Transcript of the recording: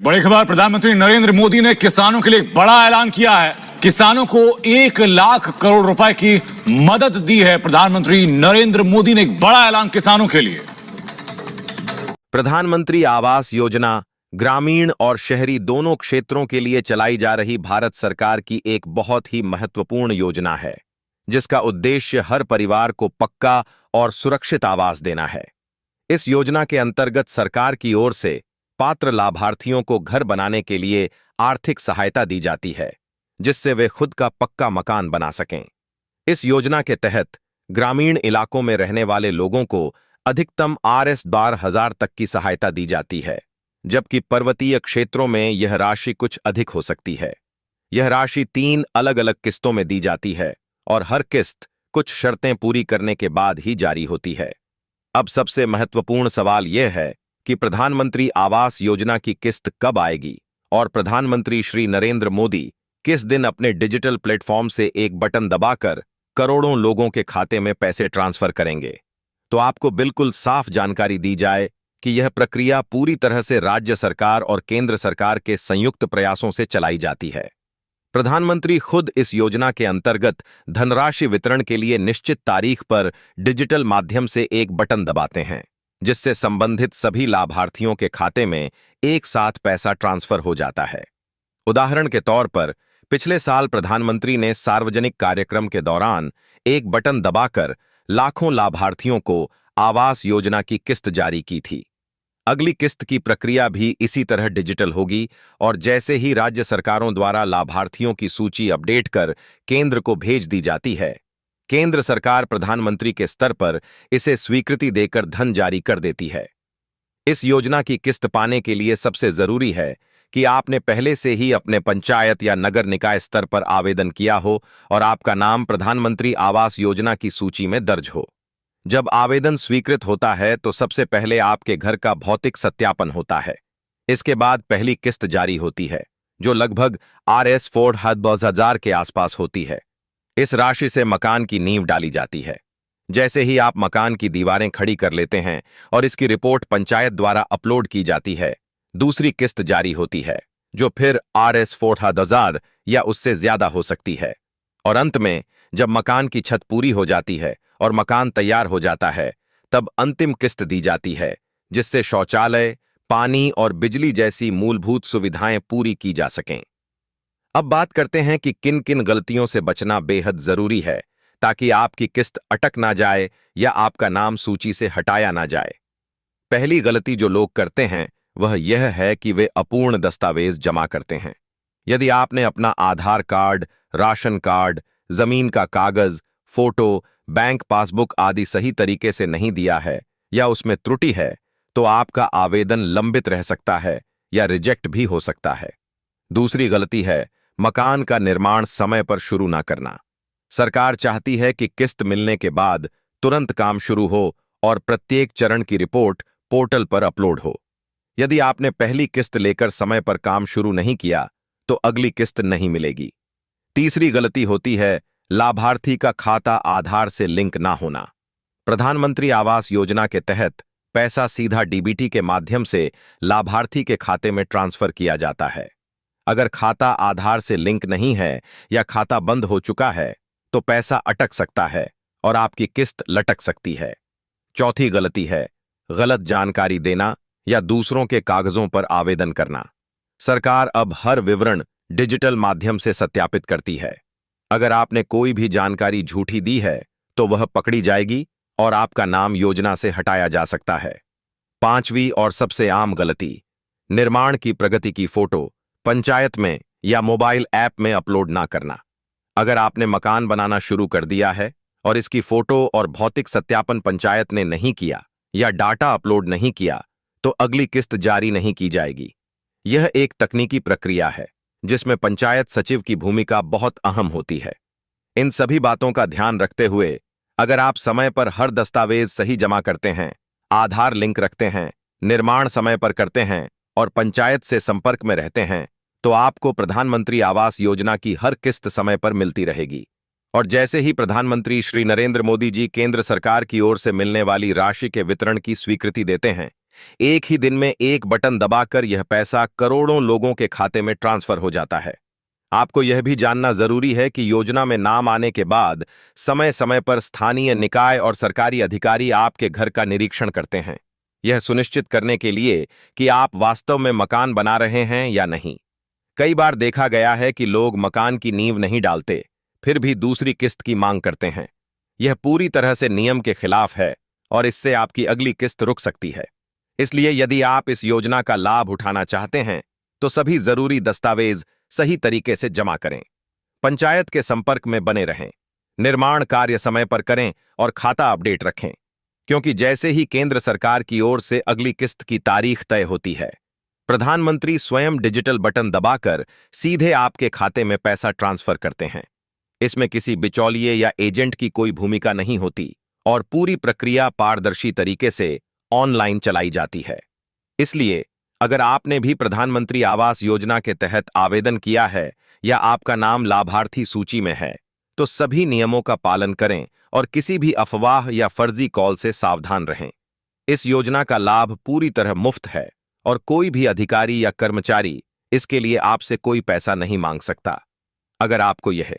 बड़ी खबर, प्रधानमंत्री नरेंद्र मोदी ने किसानों के लिए एक बड़ा ऐलान किया है। किसानों को 1 लाख करोड़ रुपए की मदद दी है। प्रधानमंत्री नरेंद्र मोदी ने एक बड़ा ऐलान किसानों के लिए। प्रधानमंत्री आवास योजना ग्रामीण और शहरी दोनों क्षेत्रों के लिए चलाई जा रही भारत सरकार की एक बहुत ही महत्वपूर्ण योजना है, जिसका उद्देश्य हर परिवार को पक्का और सुरक्षित आवास देना है। इस योजना के अंतर्गत सरकार की ओर से पात्र लाभार्थियों को घर बनाने के लिए आर्थिक सहायता दी जाती है, जिससे वे खुद का पक्का मकान बना सकें। इस योजना के तहत ग्रामीण इलाकों में रहने वाले लोगों को अधिकतम Rs12,000 तक की सहायता दी जाती है, जबकि पर्वतीय क्षेत्रों में यह राशि कुछ अधिक हो सकती है। यह राशि 3 अलग अलग किस्तों में दी जाती है और हर किस्त कुछ शर्तें पूरी करने के बाद ही जारी होती है। अब सबसे महत्वपूर्ण सवाल यह है कि प्रधानमंत्री आवास योजना की किस्त कब आएगी और प्रधानमंत्री श्री नरेंद्र मोदी किस दिन अपने डिजिटल प्लेटफॉर्म से एक बटन दबाकर करोड़ों लोगों के खाते में पैसे ट्रांसफर करेंगे। तो आपको बिल्कुल साफ जानकारी दी जाए कि यह प्रक्रिया पूरी तरह से राज्य सरकार और केंद्र सरकार के संयुक्त प्रयासों से चलाई जाती है। प्रधानमंत्री खुद इस योजना के अंतर्गत धनराशि वितरण के लिए निश्चित तारीख पर डिजिटल माध्यम से एक बटन दबाते हैं, जिससे संबंधित सभी लाभार्थियों के खाते में एक साथ पैसा ट्रांसफर हो जाता है। उदाहरण के तौर पर पिछले साल प्रधानमंत्री ने सार्वजनिक कार्यक्रम के दौरान एक बटन दबाकर लाखों लाभार्थियों को आवास योजना की किस्त जारी की थी। अगली किस्त की प्रक्रिया भी इसी तरह डिजिटल होगी और जैसे ही राज्य सरकारों द्वारा लाभार्थियों की सूची अपडेट कर केंद्र को भेज दी जाती है, केंद्र सरकार प्रधानमंत्री के स्तर पर इसे स्वीकृति देकर धन जारी कर देती है। इस योजना की किस्त पाने के लिए सबसे जरूरी है कि आपने पहले से ही अपने पंचायत या नगर निकाय स्तर पर आवेदन किया हो और आपका नाम प्रधानमंत्री आवास योजना की सूची में दर्ज हो। जब आवेदन स्वीकृत होता है तो सबसे पहले आपके घर का भौतिक सत्यापन होता है। इसके बाद पहली किस्त जारी होती है, जो लगभग Rs4,000 के आसपास होती है। इस राशि से मकान की नींव डाली जाती है। जैसे ही आप मकान की दीवारें खड़ी कर लेते हैं और इसकी रिपोर्ट पंचायत द्वारा अपलोड की जाती है, दूसरी किस्त जारी होती है, जो फिर Rs4,000 या उससे ज्यादा हो सकती है। और अंत में जब मकान की छत पूरी हो जाती है और मकान तैयार हो जाता है, तब अंतिम किस्त दी जाती है, जिससे शौचालय, पानी और बिजली जैसी मूलभूत सुविधाएं पूरी की जा सकें। अब बात करते हैं कि किन किन गलतियों से बचना बेहद जरूरी है ताकि आपकी किस्त अटक ना जाए या आपका नाम सूची से हटाया ना जाए। पहली गलती जो लोग करते हैं वह यह है कि वे अपूर्ण दस्तावेज जमा करते हैं। यदि आपने अपना आधार कार्ड, राशन कार्ड, जमीन का कागज, फोटो, बैंक पासबुक आदि सही तरीके से नहीं दिया है या उसमें त्रुटि है, तो आपका आवेदन लंबित रह सकता है या रिजेक्ट भी हो सकता है। दूसरी गलती है मकान का निर्माण समय पर शुरू ना करना। सरकार चाहती है कि किस्त मिलने के बाद तुरंत काम शुरू हो और प्रत्येक चरण की रिपोर्ट पोर्टल पर अपलोड हो। यदि आपने पहली किस्त लेकर समय पर काम शुरू नहीं किया, तो अगली किस्त नहीं मिलेगी। तीसरी गलती होती है लाभार्थी का खाता आधार से लिंक ना होना। प्रधानमंत्री आवास योजना के तहत पैसा सीधा डीबीटी के माध्यम से लाभार्थी के खाते में ट्रांसफर किया जाता है। अगर खाता आधार से लिंक नहीं है या खाता बंद हो चुका है, तो पैसा अटक सकता है और आपकी किस्त लटक सकती है। चौथी गलती है गलत जानकारी देना या दूसरों के कागजों पर आवेदन करना। सरकार अब हर विवरण डिजिटल माध्यम से सत्यापित करती है। अगर आपने कोई भी जानकारी झूठी दी है, तो वह पकड़ी जाएगी और आपका नाम योजना से हटाया जा सकता है। पांचवी और सबसे आम गलती, निर्माण की प्रगति की फोटो पंचायत में या मोबाइल ऐप में अपलोड ना करना। अगर आपने मकान बनाना शुरू कर दिया है और इसकी फोटो और भौतिक सत्यापन पंचायत ने नहीं किया या डाटा अपलोड नहीं किया, तो अगली किस्त जारी नहीं की जाएगी। यह एक तकनीकी प्रक्रिया है जिसमें पंचायत सचिव की भूमिका बहुत अहम होती है। इन सभी बातों का ध्यान रखते हुए अगर आप समय पर हर दस्तावेज सही जमा करते हैं, आधार लिंक रखते हैं, निर्माण समय पर करते हैं और पंचायत से संपर्क में रहते हैं, तो आपको प्रधानमंत्री आवास योजना की हर किस्त समय पर मिलती रहेगी। और जैसे ही प्रधानमंत्री श्री नरेंद्र मोदी जी केंद्र सरकार की ओर से मिलने वाली राशि के वितरण की स्वीकृति देते हैं, एक ही दिन में एक बटन दबाकर यह पैसा करोड़ों लोगों के खाते में ट्रांसफर हो जाता है। आपको यह भी जानना जरूरी है कि योजना में नाम आने के बाद समय समय पर स्थानीय निकाय और सरकारी अधिकारी आपके घर का निरीक्षण करते हैं, यह सुनिश्चित करने के लिए कि आप वास्तव में मकान बना रहे हैं या नहीं। कई बार देखा गया है कि लोग मकान की नींव नहीं डालते, फिर भी दूसरी किस्त की मांग करते हैं। यह पूरी तरह से नियम के खिलाफ है और इससे आपकी अगली किस्त रुक सकती है। इसलिए यदि आप इस योजना का लाभ उठाना चाहते हैं तो सभी जरूरी दस्तावेज सही तरीके से जमा करें, पंचायत के संपर्क में बने रहें, निर्माण कार्य समय पर करें और खाता अपडेट रखें, क्योंकि जैसे ही केंद्र सरकार की ओर से अगली किस्त की तारीख तय होती है, प्रधानमंत्री स्वयं डिजिटल बटन दबाकर सीधे आपके खाते में पैसा ट्रांसफर करते हैं। इसमें किसी बिचौलिए या एजेंट की कोई भूमिका नहीं होती और पूरी प्रक्रिया पारदर्शी तरीके से ऑनलाइन चलाई जाती है। इसलिए अगर आपने भी प्रधानमंत्री आवास योजना के तहत आवेदन किया है या आपका नाम लाभार्थी सूची में है, तो सभी नियमों का पालन करें और किसी भी अफवाह या फर्जी कॉल से सावधान रहें। इस योजना का लाभ पूरी तरह मुफ्त है और कोई भी अधिकारी या कर्मचारी इसके लिए आपसे कोई पैसा नहीं मांग सकता। अगर आपको यह